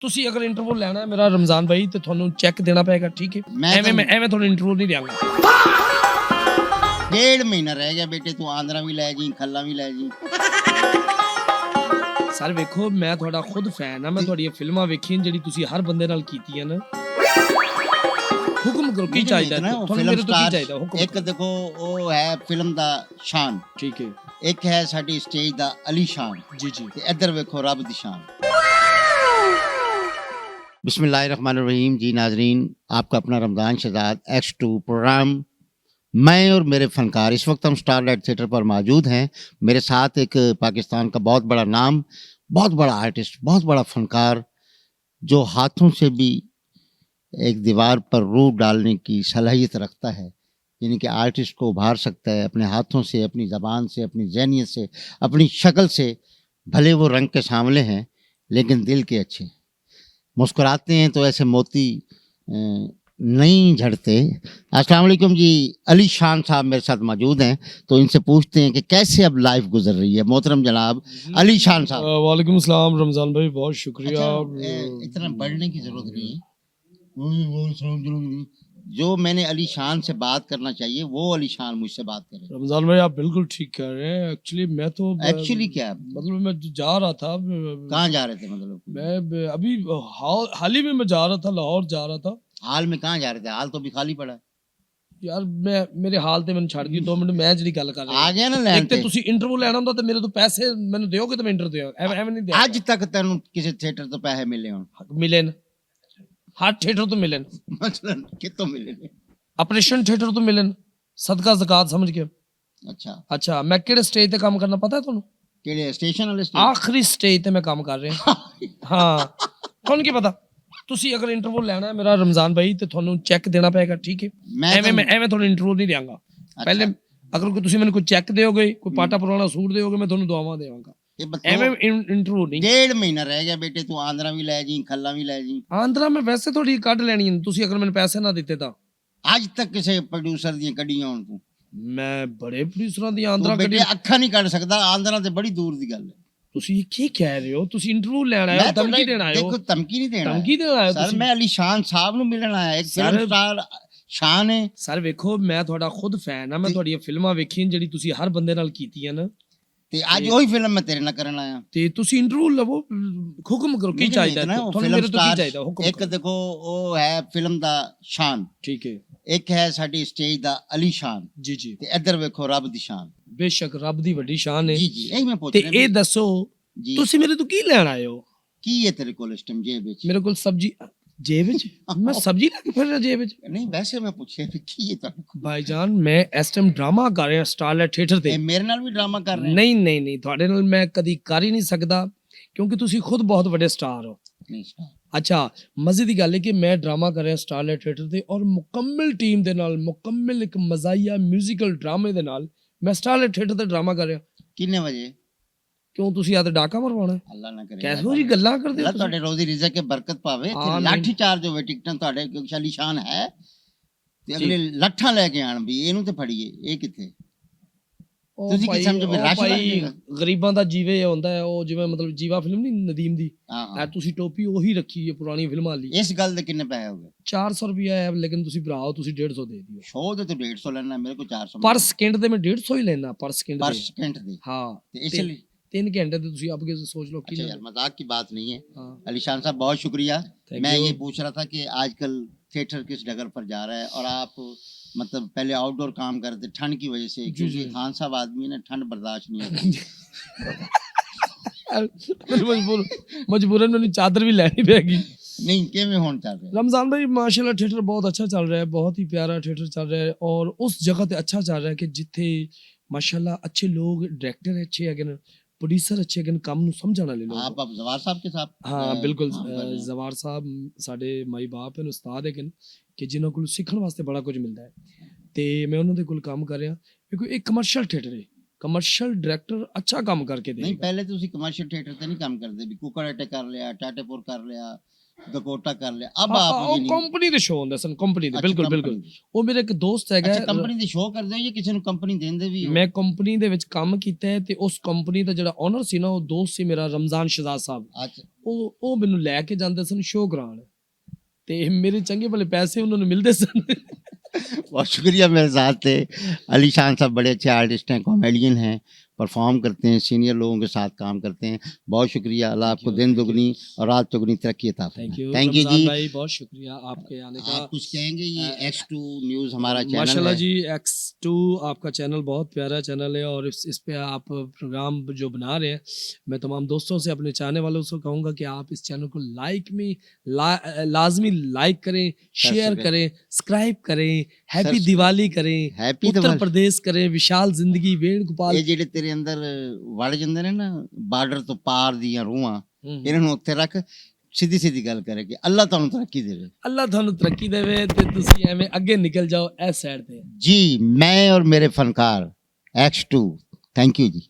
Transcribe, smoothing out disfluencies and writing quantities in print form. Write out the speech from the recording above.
ਤੁਸੀਂ ਅਗਰ ਇੰਟਰਵਿਊ ਲੈਣਾ ਹੈ ਮੇਰਾ ਰਮਜ਼ਾਨ ਭਾਈ ਤੇ ਤੁਹਾਨੂੰ ਚੈੱਕ ਦੇਣਾ ਪਏਗਾ, ਠੀਕ ਹੈ। ਐਵੇਂ ਤੁਹਾਨੂੰ ਇੰਟਰਵਿਊ ਨਹੀਂ ਦਿਆਂਗਾ। 1.5 ਮਹੀਨਾ ਰਹਿ ਗਿਆ ਬੇਟੇ, ਤੂੰ ਆਂਦਰਾ ਵੀ ਲੈ ਜੀ, ਖੱਲਾ ਵੀ ਲੈ ਜੀ। ਸਰ ਵੇਖੋ, ਮੈਂ ਤੁਹਾਡਾ ਖੁਦ ਫੈਨ ਆ, ਮੈਂ ਤੁਹਾਡੀਆਂ ਫਿਲਮਾਂ ਵੇਖੀਆਂ ਜਿਹੜੀ ਤੁਸੀਂ ਹਰ ਬੰਦੇ ਨਾਲ ਕੀਤੀਆਂ ਨਾ। ਹੁਕਮ ਕਰੋ, ਕੀ ਚਾਹੀਦਾ ਤੁਹਾਨੂੰ ਮੇਰੇ ਤੋਂ? ਕੀ ਚਾਹੀਦਾ ਹੁਕਮ? ਇੱਕ ਦੇਖੋ ਉਹ ਹੈ ਫਿਲਮ ਦਾ ਸ਼ਾਨ, ਠੀਕ ਹੈ। ਇੱਕ ਹੈ ਸਾਡੀ ਸਟੇਜ ਦਾ ਅਲੀ ਸ਼ਾਨ। ਜੀ ਜੀ। ਤੇ ਇੱਧਰ ਵੇਖੋ ਰੱਬ ਦੀ शान। बिस्मिल्लाहिर्रहमानिर्रहीम। जी नाजरीन, आपका अपना रमज़ान शहजाद X2 प्रोग्राम, मैं और मेरे फ़नकार इस वक्त हम स्टारलाइट थिएटर पर मौजूद हैं। मेरे साथ एक पाकिस्तान का बहुत बड़ा नाम, बहुत बड़ा आर्टिस्ट, बहुत बड़ा फ़नकार, जो हाथों से भी एक दीवार पर रूप डालने की सलाहियत रखता है, यानी कि आर्टिस्ट को उभार सकता है अपने हाथों से, अपनी ज़बान से, अपनी ज़हनियत से, अपनी शक्ल से। भले वो रंग के सामले हैं लेकिन दिल के अच्छे, मुस्कुराते हैं तो ऐसे मोती नहीं झड़ते। अस्सलाम वालेकुम जी। अली शान साहब मेरे साथ मौजूद हैं, तो इनसे पूछते हैं कि कैसे अब लाइफ गुजर रही है। मोहतरम जनाब अली शान साहब। वालेकुम अस्सलाम रमज़ान भाई, बहुत शुक्रिया। इतना बढ़ने की जरूरत नहीं है, जो मैंने अली शान से बात करना चाहिए वो अली शान मुझसे बात करे। रमज़ान भाई आप बिल्कुल ठीक कह रहे हैं। एक्चुअली मैं तो क्या मतलब मैं जा रहा था। कहाँ जा रहे थे? मतलब मैं अभी हाल ही में मैं जा रहा था, लाहौर जा रहा था। हाल में कहाँ जा रहे थे? हाल तो भी खाली पड़ा है ਯਾਰ। ਮੈਂ ਮੇਰੇ ਹਾਲ ਤੇ ਮੈਨੂੰ ਛੱਡ ਦਿਓ 2 ਮਿੰਟ, ਮੈਂ ਜਿਹੜੀ ਗੱਲ ਕਰ ਰਿਹਾ ਆ ਗਿਆ ਨਾ ਲੈਣ ਤੇ ਤੁਸੀਂ ਇੰਟਰਵਿਊ ਲੈਣਾ ਹੁੰਦਾ ਤੇ ਮੇਰੇ ਤੋਂ ਪੈਸੇ ਮੈਨੂੰ ਦਿਓਗੇ ਤੇ ਮੈਂ ਇੰਟਰਵਿਊ ਦਿਆਂ। ਐਵੇਂ ਨਹੀਂ ਦਿਆਂ। ਅੱਜ ਤੱਕ ਤੈਨੂੰ ਕਿਸੇ ਥੀਏਟਰ ਤੋਂ ਪੈਸੇ ਮਿਲੇ ਹੋਣ? ਮਿਲਨ ਹਰ ਥੀਏਟਰ ਤੋਂ ਮਿਲਨ। ਮਸਲਨ ਕਿੱਥੋਂ ਮਿਲੇ ਨੇ? ਆਪਰੇਸ਼ਨ ਥੀਏਟਰ ਤੋਂ ਮਿਲਨ, ਸਦਕਾ ਜ਼ਕਾਤ ਸਮਝ ਕੇ। ਅੱਛਾ ਮੈਂ ਕਿਹੜੇ ਸਟੇਜ ਤੇ ਕੰਮ ਕਰਨਾ ਪਤਾ ਤੁਹਾਨੂੰ? ਕਿਹੜੇ ਸਟੇਸ਼ਨ ਵਾਲੇ ਸਟੇਜ? ਆਖਰੀ ਸਟੇਜ ਤੇ ਮੈਂ ਕੰਮ ਕਰ ਰਿਹਾ। ਹਾਂ ਤੁਹਾਨੂੰ ਕੀ ਪਤਾ? ਤੁਸੀਂ ਅਗਰ ਇੰਟਰਵਿਊ ਲੈਣਾ ਹੈ ਮੇਰਾ ਰਮਜ਼ਾਨ ਭਾਈ ਤੇ ਤੁਹਾਨੂੰ ਚੈੱਕ ਦੇਣਾ ਪਏਗਾ, ਠੀਕ ਹੈ। ਐਵੇਂ ਤੁਹਾਨੂੰ ਇੰਟਰਵਿਊ ਨਹੀਂ ਦਿਆਂਗਾ। ਪਹਿਲੇ ਅਗਰ ਤੁਸੀਂ ਮੈਨੂੰ ਕੋਈ ਚੈੱਕ ਦਿਓਗੇ, ਕੋਈ ਪਾਟਾ ਪੁਰਾਣਾ ਸੂਟ ਦਿਓਗੇ, ਮੈਂ ਤੁਹਾਨੂੰ ਦੁਆਵਾਂ ਦੇਵਾਂਗਾ। ਐਵੇਂ ਇੰਟਰਵਿਊ ਨਹੀਂ। 1.5 ਮਹੀਨਾ ਰਹਿ ਗਿਆ ਬੇਟੇ, ਤੂੰ ਆਂਦਰਾ ਵੀ ਲੈ ਜੀ, ਖੱਲਾ ਵੀ ਲੈ ਜੀ। ਆਂਦਰਾ ਮੈਂ ਵੈਸੇ ਥੋੜੀ ਕੱਢ ਲੈਣੀ ਹੈ, ਤੁਸੀਂ ਅਗਰ ਮੈਨੂੰ ਪੈਸੇ ਨਾ ਦਿੱਤੇ ਤਾਂ। ਅੱਜ ਤੱਕ ਕਿਸੇ ਪ੍ਰੋਡਿਊਸਰ ਦੀਆਂ ਕੱਢੀਆਂ ਹੋਣ ਤੂੰ? ਮੈਂ ਬੜੇ ਪ੍ਰੋਡਿਊਸਰਾਂ ਦੀ ਆਂਦਰਾ ਕੱਢੀ। ਅੱਖਾਂ ਨਹੀਂ ਕੱਢ ਸਕਦਾ, ਆਂਦਰਾ ਤੇ ਬੜੀ ਦੂਰ ਦੀ ਗੱਲ ਹੈ। ਤੁਸੀਂ ਕੀ ਕਹਿ ਰਹੇ ਹੋ? ਤੁਸੀਂ ਇੰਟਰਵਿਊ ਲੈਣ ਆਏ ਹੋ, ਧਮਕੀ ਦੇਣ ਆਏ ਹੋ? ਦੇਖੋ ਧਮਕੀ ਨਹੀਂ ਦੇਣਾ, ਧਮਕੀ ਦੇਣ ਆਏ ਹੋ ਸਰ। ਮੈਂ ਅਲੀ ਸ਼ਾਨ ਸਾਹਿਬ ਨੂੰ ਮਿਲਣ ਆਇਆ, ਇੱਕ ਫਿਲਮ ਸਟਾਰ ਸ਼ਾਨ ਹੈ। ਸਰ ਵੇਖੋ, ਮੈਂ ਤੁਹਾਡਾ ਖੁਦ ਫੈਨ ਆ, ਮੈਂ ਤੁਹਾਡੀਆਂ ਫਿਲਮਾਂ ਵੇਖੀਆਂ ਜਿਹੜੀ ਤੁਸੀਂ ਹਰ ਬੰਦੇ ਨਾਲ ਕੀਤੀਆਂ ਨਾ। ਤੇ ਅੱਜ ਉਹੀ ਫਿਲਮ ਮੈਂ ਤੇਰੇ ਨਾਲ ਕਰਨ ਆਇਆ। ਤੇ ਤੁਸੀਂ ਇੰਟਰਵਿਊ ਲਵੋ, ਹੁਕਮ ਕਰੋ, ਕੀ ਚਾਹੀਦਾ ਤੁਹਾਨੂੰ ਮੇਰੇ ਤੋਂ? ਕੀ ਚਾਹੀਦਾ ਹੁਕਮ? ਇੱਕ ਦੇਖੋ ਉਹ ਹੈ ਫਿਲਮ ਦਾ ਸ਼ਾਨ, ਠੀਕ ਹੈ। ਇੱਕ ਹੈ ਸਾਡੀ ਸਟੇਜ ਦਾ ਅਲੀ ਸ਼ਾਨ। ਜੀ ਜੀ। ਤੇ ਇੱਧਰ ਵੇਖੋ ਰੱਬ ਦੀ ਸ਼ਾਨ। ਬੇਸ਼ੱਕ ਰੱਬ ਦੀ ਵੱਡੀ ਸ਼ਾਨ ਹੈ। ਜੀ ਜੀ। ਇਹ ਮੈਂ ਪੁੱਛ ਰਿਹਾ। ਤੇ ਇਹ ਦੱਸੋ ਤੁਸੀਂ ਮੇਰੇ ਤੋਂ ਕੀ ਲੈਣ ਆਏ ਹੋ? ਕੀ ਹੈ ਤੇਰੇ ਕੋਲ ਇਸ ਟਾਈਮ ਜੇਬ ਵਿੱਚ? ਮੇਰੇ ਕੋਲ ਸਬਜ਼ੀ ਜੇਬ ਵਿੱਚ? ਮੈਂ ਸਬਜ਼ੀ ਲੈ ਕੇ ਫਿਰ ਰਿਹਾ ਜੇਬ ਵਿੱਚ? ਨਹੀਂ, ਵੈਸੇ ਮੈਂ ਪੁੱਛਿਆ ਵੀ ਕੀ ਹੈ ਤੁਹਾਡੇ ਕੋਲ। ਭਾਈਜਾਨ ਮੈਂ ਇਸ ਟਾਈਮ ਡਰਾਮਾ ਕਰ ਰਿਹਾ ਸਟਾਰਲਾਈਟ ਥੀਏਟਰ ਤੇ। ਮੇਰੇ ਨਾਲ ਵੀ ਡਰਾਮਾ ਕਰ ਰਹੇ? ਨਹੀਂ ਤੁਹਾਡੇ ਨਾਲ ਮੈਂ ਕਦੀ ਕਰ ਹੀ ਨਹੀਂ ਸਕਦਾ, ਕਿਉਂਕਿ ਤੁਸੀਂ ਖੁਦ ਬਹੁਤ ਵੱਡੇ ਸਟਾਰ ਹੋ। ਅੱਛਾ, ਮਜ਼ੇ ਦੀ ਗੱਲ ਹੈ ਕਿ ਮੈਂ ਡਰਾਮਾ ਕਰ ਰਿਹਾ ਸਟਾਰਲਾਈਟ ਥੀਏਟਰ ਤੇ, ਔਰ ਮੁਕੰਮਲ ਟੀਮ ਦੇ ਨਾਲ, ਮੁਕੰਮਲ ਇੱਕ ਮਜ਼ਾਈਆ ਮਿਊਜ਼ੀਕਲ ਡਰਾਮੇ ਦੇ ਨਾਲ ਮੈਂ ਸਟਾਰਲਾਈਟ ਥੀਏਟਰ ਤੇ ਡਰਾਮਾ ਕਰ ਰਿਹਾ। ਕਿੰਨੇ ਵਜੇ? ਕਿਉਂ ਤੁਸੀਂ ਆ ਤੇ ਡਾਕਾ ਮਰਵਾਉਣਾ? ਅੱਲਾ ਨਾ ਕਰੇ। ਕਿਹੋ ਜੀ ਗੱਲਾਂ ਕਰਦੇ ਹੋ? ਤੁਹਾਡੇ ਰੋਜ਼ੀ ਰਿਜ਼ਕ ਕੇ ਬਰਕਤ ਪਾਵੇ। ਲਾਠੀ ਚਾਰਜ ਹੋਵੇ, ਟਿਕਟਾਂ ਤੁਹਾਡੇ ਅਲੀ ਸ਼ਾਨ ਹੈ ਤੇ ਅਗਲੇ ਲੱਠਾਂ ਲੈ ਕੇ ਆਣ ਵੀ ਇਹਨੂੰ ਤੇ ਫੜੀਏ। ਇਹ ਕਿੱਥੇ? ਤੁਸੀਂ ਕੀ ਸਮਝੋ ਵੀ ਰਸ਼ ਗਰੀਬਾਂ ਦਾ ਜੀਵੇ ਹੁੰਦਾ ਹੈ ਉਹ, ਜਿਵੇਂ ਮਤਲਬ ਜੀਵਾ ਫਿਲਮ ਨਹੀਂ ਨਦੀਮ ਦੀ, ਤੁਸੀਂ ਟੋਪੀ ਉਹੀ ਰੱਖੀ ਹੈ ਪੁਰਾਣੀ ਫਿਲਮਾਂ ਵਾਲੀ। ਇਸ ਗੱਲ ਦੇ ਕਿੰਨੇ ਪੈਸੇ ਹੋ ਗਏ? 400 ਰੁਪਿਆ ਹੈ, ਲੇਕਿਨ ਤੁਸੀਂ ਭਰਾਓ ਤੁਸੀਂ 150 ਦੇ ਦਿਓ। ਸ਼ੋਅ ਦੇ ਤੋਂ 150 ਲੈਣਾ, ਮੇਰੇ ਕੋਲ 400 ਪਰ ਸਕਿੰਟ ਦੇ ਮੈਂ 150 ਹੀ ਲੈਣਾ ਪਰ ਸਕਿੰਟ ਦੇ। ਹਾਂ, ਤੇ ਇਸ ਲਈ 3 घंटे तो तुसी आपके सोच लो। अच्छा यार, मजाक की बात नहीं है। अली शान साहब बहुत शुक्रिया। मैं ये पूछ रहा था कि आजकल थिएटर किस डगर पर जा रहा है, और आप मतलब पहले आउटडोर काम करते ठंड की वजह से, क्योंकि खान साहब आदमी है ना, ठंड बर्दाश्त नहीं होती। मजबूरन मैंने चादर भी लेनी पड़ेगी। नहीं किवें होण चल रहा है? रमजान भाई माशाल्लाह थिएटर बहुत अच्छा चल रहा है, बहुत ही प्यारा थिएटर चल रहा है, और उस जगह ते अच्छा चल रहा है कि जिथे माशाल्लाह अच्छे लोग, डायरेक्टर अच्छे है, प्रोड्यूसर अच्छे हैं, काम ਨੂੰ ਸਮਝਣ ਵਾਲੇ ਲੋਕ। आप जवार साहब के साथ? हाँ बिल्कुल। जवार साहब ਸਾਡੇ ਮਾਈ ਬਾਪ ਹਨ, ਉਸਤਾਦ ਹੈਗੇ ਕਿ ਜਿਨ੍ਹਾਂ ਕੋਲ ਸਿੱਖਣ ਵਾਸਤੇ ਬੜਾ ਕੁਝ ਮਿਲਦਾ ਹੈ, ਤੇ ਮੈਂ ਉਹਨਾਂ ਦੇ ਕੋਲ ਕੰਮ ਕਰ ਰਿਹਾ ਕਿਉਂਕਿ ਇਹ ਕਮਰਸ਼ੀਅਲ ਥੀਏਟਰ ਹੈ। ਕਮਰਸ਼ੀਅਲ ਡਾਇਰੈਕਟਰ ਅੱਛਾ ਕੰਮ ਕਰਕੇ ਦੇ। ਨਹੀਂ, ਪਹਿਲੇ ਤੁਸੀਂ ਕਮਰਸ਼ੀਅਲ ਥੀਏਟਰ ਤੇ ਨਹੀਂ ਕੰਮ ਕਰਦੇ ਵੀ ਕੁਕੜ ਅਟੇ ਕਰ ਲਿਆ, ਟਾਟੇਪੁਰ ਕਰ ਲਿਆ, दकोटा कर लिया अब आप ਉਹ ਕੰਪਨੀ ਦੇ ਸ਼ੋਅ ਹੁੰਦੇ ਸਨ ਕੰਪਨੀ ਦੇ ਬਿਲਕੁਲ ਬਿਲਕੁਲ ਉਹ ਮੇਰਾ ਇੱਕ ਦੋਸਤ ਹੈਗਾ ਅੱਛਾ ਕੰਪਨੀ ਦੇ ਸ਼ੋਅ ਕਰਦੇ ਹੋ ਜਾਂ ਕਿਸੇ ਨੂੰ ਕੰਪਨੀ ਦਿੰਦੇ ਵੀ ਹੋ ਮੈਂ ਕੰਪਨੀ ਦੇ ਵਿੱਚ ਕੰਮ ਕੀਤਾ ਹੈ ਤੇ ਉਸ ਕੰਪਨੀ ਦਾ ਜਿਹੜਾ ਓਨਰ ਸੀ ਨਾ ਉਹ ਦੋਸਤ ਸੀ ਮੇਰਾ ਰਮਜ਼ਾਨ ਸ਼ਹਜ਼ਾਦ ਸਾਹਿਬ ਅੱਛਾ ਉਹ ਮੈਨੂੰ ਲੈ ਕੇ ਜਾਂਦੇ ਸਨ ਸ਼ੋਅ ਕਰਾਉਣ ਤੇ ਮੇਰੇ ਚੰਗੇ ਭਲੇ ਪੈਸੇ ਉਹਨਾਂ ਨੂੰ ਮਿਲਦੇ ਸਨ बहुत शुक्रिया मेरे साथ थे अली शान साहब बड़े अच्छे आर्टिस्ट हैं कॉमेडियन हैं परफॉर्म करते हैं सीनियर लोगों के साथ काम करते हैं बहुत शुक्रिया अल्लाह आपको दिन दुगनी और रात चौगुनी तरक्की अता फरमाए थैंक यू जी भाई बहुत शुक्रिया आपके आने का आप कुछ कहेंगे ये X2 न्यूज़ हमारा चैनल माशाल्लाह है जी X2 आपका चैनल बहुत प्यारा चैनल है और इस पे आप प्रोग्राम जो बना रहे हैं मैं तमाम दोस्तों से अपने चाहने वालों से कहूँगा कि आप इस चैनल को लाजमी लाइक करें शेयर करें सब्सक्राइब करें हैप्पी दिवाली करें उत्तर प्रदेश करें विशाल जिंदगी वेणुगोपाल ਇਹ ਜਿਹੜੇ ਤੇਰੇ ਅੰਦਰ ਵੜ ਜਾਂਦੇ ਨੇ ਨਾ ਬਾਰਡਰ ਤੋਂ ਪਾਰ ਦੀਆਂ ਰੂਹਾਂ ਇਹਨਾਂ ਨੂੰ ਉੱਥੇ ਰੱਖ ਸਿੱਧੀ ਸਿੱਧੀ ਗੱਲ ਕਰੇ ਕਿ ਅੱਲਾਹ ਤੁਹਾਨੂੰ ਤਰੱਕੀ ਦੇਵੇ ਅੱਲਾਹ ਤੁਹਾਨੂੰ ਤਰੱਕੀ ਦੇਵੇ ਤੇ ਤੁਸੀਂ ਐਵੇਂ ਅੱਗੇ ਨਿਕਲ ਜਾਓ ਇਸ ਸਾਈਡ ਤੇ ਜੀ ਮੈਂ ਔਰ ਮੇਰੇ ਫਨਕਾਰ X2 ਥੈਂਕ ਯੂ ਜੀ